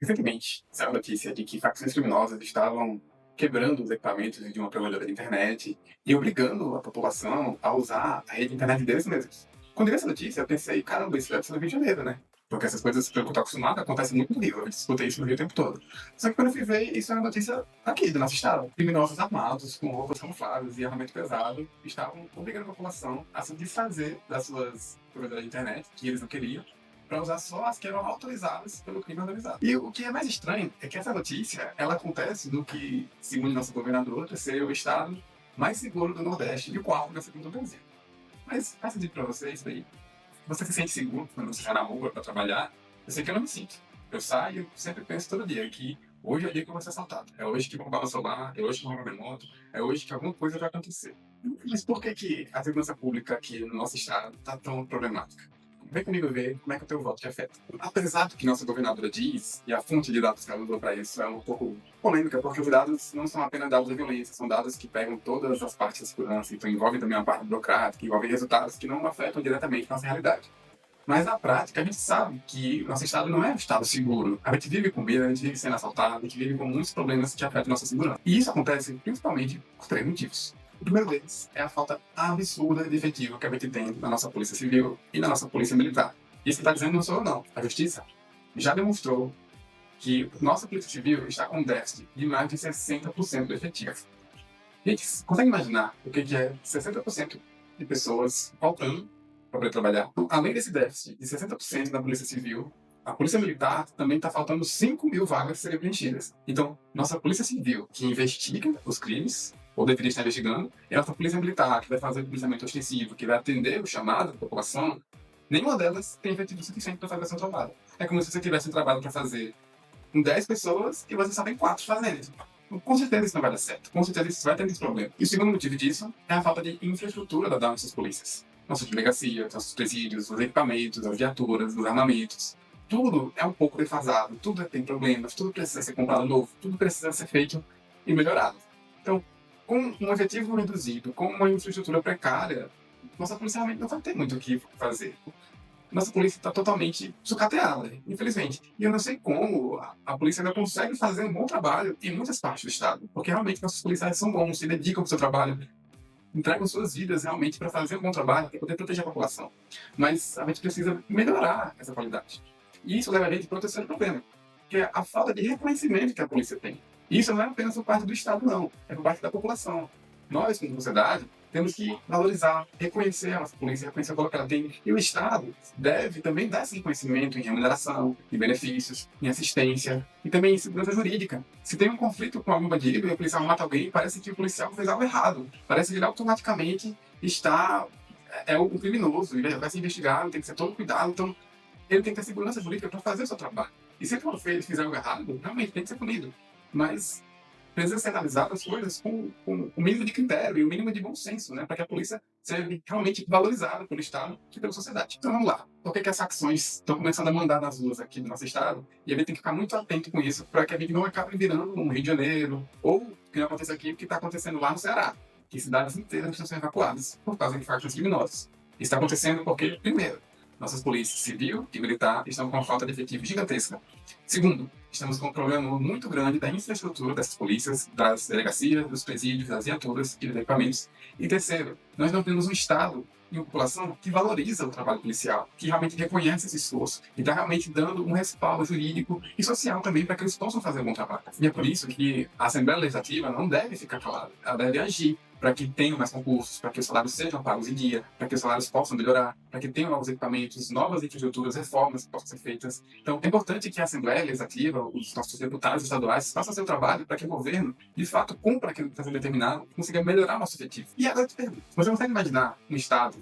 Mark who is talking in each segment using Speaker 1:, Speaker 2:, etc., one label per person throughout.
Speaker 1: Recentemente, saiu a notícia de que facções criminosas estavam quebrando os equipamentos de uma provedora de internet e obrigando a população a usar a rede de internet deles mesmos. Quando eu vi essa notícia, eu pensei, caramba, isso deve ser no Rio de Janeiro, né? Porque essas coisas, pelo que eu tô acostumado, acontecem muito no Rio. Eu escutei isso no Rio o tempo todo. Só que quando eu fui ver, isso é uma notícia aqui, do nosso estado. Criminosos armados, com roupas camufladas e armamento pesado, estavam obrigando a população a se desfazer das suas provedoras de internet, que eles não queriam, para usar só as que eram autorizadas pelo crime organizado. E o que é mais estranho é que essa notícia, ela acontece no que, segundo nosso governador, ser o estado mais seguro do Nordeste e o quarto da segunda Brasil. Mas faz sentido para vocês daí? Você se sente seguro quando você sai na rua para trabalhar? Eu sei que eu não me sinto. Eu saio e sempre penso todo dia que hoje é o dia que eu vou ser assaltado. É hoje que vão roubar meu celular, é hoje que vão roubar minha moto, é hoje que alguma coisa vai acontecer. Mas por que a segurança pública aqui no nosso estado está tão problemática? Vem comigo ver como é que o teu voto te afeta. Apesar do que nossa governadora diz, e a fonte de dados que ela usou para isso é um pouco polêmica, porque os dados não são apenas dados de violência, são dados que pegam todas as partes da segurança, então envolvem também a parte burocrática, envolvem resultados que não afetam diretamente nossa realidade. Mas na prática, a gente sabe que nosso estado não é um estado seguro. A gente vive com medo, a gente vive sendo assaltado, a gente vive com muitos problemas que afetam nossa segurança. E isso acontece principalmente por três motivos. O primeiro deles é a falta absurda de efetivo que a gente tem na nossa Polícia Civil e na nossa Polícia Militar. Isso que está dizendo não sou eu, não. A Justiça já demonstrou que nossa Polícia Civil está com déficit de mais de 60% do efetivo. Gente, consegue imaginar o que é 60% de pessoas faltando para poder trabalhar? Além desse déficit de 60% da Polícia Civil, a Polícia Militar também está faltando 5 mil vagas serem preenchidas. Então, nossa Polícia Civil, que investiga os crimes, ou deveria estar investigando, e a nossa Polícia Militar, que vai fazer o policiamento ostensivo, que vai atender o chamado da população, nenhuma delas tem efetivo suficiente para fazer o seu trabalho. É como se você tivesse um trabalho para fazer com 10 pessoas e você só tem 4 fazendo. Com certeza isso não vai dar certo. Com certeza isso vai ter esse problema. E o segundo motivo disso é a falta de infraestrutura das nossas polícias. Nossas delegacias, nossos presídios, os equipamentos, as viaturas, os armamentos. Tudo é um pouco defasado, tudo tem problemas, tudo precisa ser comprado novo, tudo precisa ser feito e melhorado. Então, com um efetivo reduzido, com uma infraestrutura precária, nossa polícia realmente não vai ter muito o que fazer. Nossa polícia está totalmente sucateada, infelizmente. E eu não sei como a polícia ainda consegue fazer um bom trabalho em muitas partes do estado, porque realmente nossos policiais são bons, se dedicam ao seu trabalho, entregam suas vidas realmente para fazer um bom trabalho, para poder proteger a população. Mas a gente precisa melhorar essa qualidade. E isso leva a gente para o terceiro problema, que é a falta de reconhecimento que a polícia tem. E isso não é apenas por parte do Estado, não. É por parte da população. Nós, como sociedade, temos que valorizar, reconhecer a nossa polícia, reconhecer o valor que ela tem. E o Estado deve também dar esse reconhecimento em remuneração, em benefícios, em assistência e também em segurança jurídica. Se tem um conflito com algum bandido e o policial mata alguém, parece que o policial fez algo errado. Parece que ele automaticamente está... é o criminoso, ele vai ser investigado, tem que ser todo cuidado. Então, ele tem que ter segurança jurídica para fazer o seu trabalho. E se ele fizer algo errado, realmente tem que ser punido. Mas precisa ser analisadas as coisas com o mínimo de critério e o mínimo de bom senso, né? Para que a polícia seja realmente valorizada pelo Estado e pela sociedade. Então vamos lá. Por que as facções estão começando a mandar nas ruas aqui do nosso Estado? E a gente tem que ficar muito atento com isso para que a gente não acabe virando um Rio de Janeiro ou que não aconteça aqui o que está acontecendo lá no Ceará, que cidades inteiras estão sendo evacuadas por causa de facções criminosas. Isso está acontecendo porque, primeiro, nossas polícias civil e militar estão com uma falta de efetivo gigantesca. Segundo, estamos com um problema muito grande da infraestrutura dessas polícias, das delegacias, dos presídios, das viaturas e dos equipamentos. E terceiro, nós não temos um Estado e uma população que valoriza o trabalho policial, que realmente reconhece esse esforço e está realmente dando um respaldo jurídico e social também para que eles possam fazer um bom trabalho. E é por isso que a Assembleia Legislativa não deve ficar calada, ela deve agir para que tenham mais concursos, para que os salários sejam pagos em dia, para que os salários possam melhorar, para que tenham novos equipamentos, novas infraestruturas, reformas que possam ser feitas. Então, é importante que a Assembleia Legislativa, os nossos deputados estaduais, façam seu trabalho para que o governo, de fato, cumpra aquilo que está sendo determinado e consiga melhorar o nosso efetivo. E agora eu te pergunto, você consegue imaginar um Estado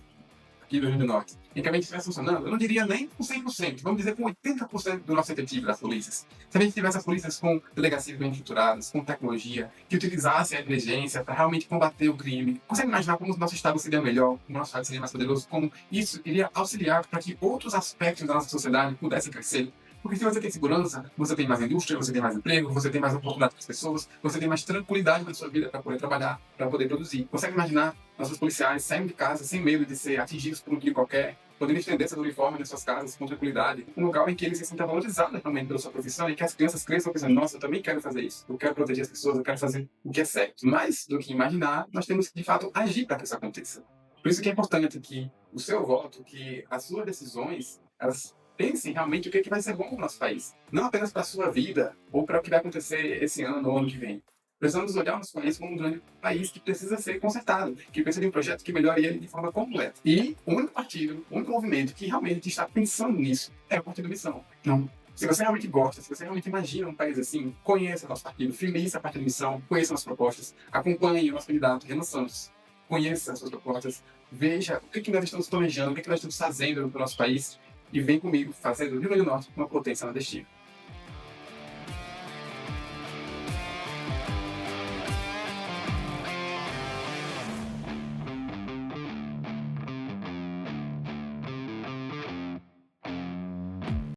Speaker 1: aqui do Rio Grande do Norte, em que a gente estivesse funcionando, eu não diria nem com 100%, vamos dizer com 80% do nosso efetivo das polícias. Se a gente tivesse as polícias com delegacias bem estruturadas, com tecnologia, que utilizassem a inteligência para realmente combater o crime, consegue imaginar como o nosso Estado seria melhor, como o nosso Estado seria mais poderoso, como isso iria auxiliar para que outros aspectos da nossa sociedade pudessem crescer? Porque se você tem segurança, você tem mais indústria, você tem mais emprego, você tem mais oportunidade para as pessoas, você tem mais tranquilidade na sua vida para poder trabalhar, para poder produzir. Consegue imaginar nossos policiais saindo de casa sem medo de ser atingidos por um tiro qualquer, podendo estender seu uniforme nas suas casas com tranquilidade, um lugar em que eles se sintam valorizados realmente pela sua profissão e que as crianças cresçam pensando, nossa, eu também quero fazer isso, eu quero proteger as pessoas, eu quero fazer o que é certo. Mais do que imaginar, nós temos que, de fato, agir para que isso aconteça. Por isso que é importante que o seu voto, que as suas decisões, elas pensem realmente o que, é que vai ser bom para o nosso país. Não apenas para a sua vida ou para o que vai acontecer esse ano ou ano que vem. Precisamos olhar o nosso país como um grande país que precisa ser consertado, que precisa de um projeto que melhore ele de forma completa. E o único partido, o único movimento que realmente está pensando nisso é o Partido Missão. Então, se você realmente gosta, se você realmente imagina um país assim, conheça nosso partido, filie-se a Partido Missão, conheça nossas propostas, acompanhe o nosso candidato, Renan Santos. Conheça as suas propostas, veja o que nós estamos planejando, o que nós estamos fazendo para o nosso país e vem comigo fazendo do Rio Grande do Norte uma potência nordestina.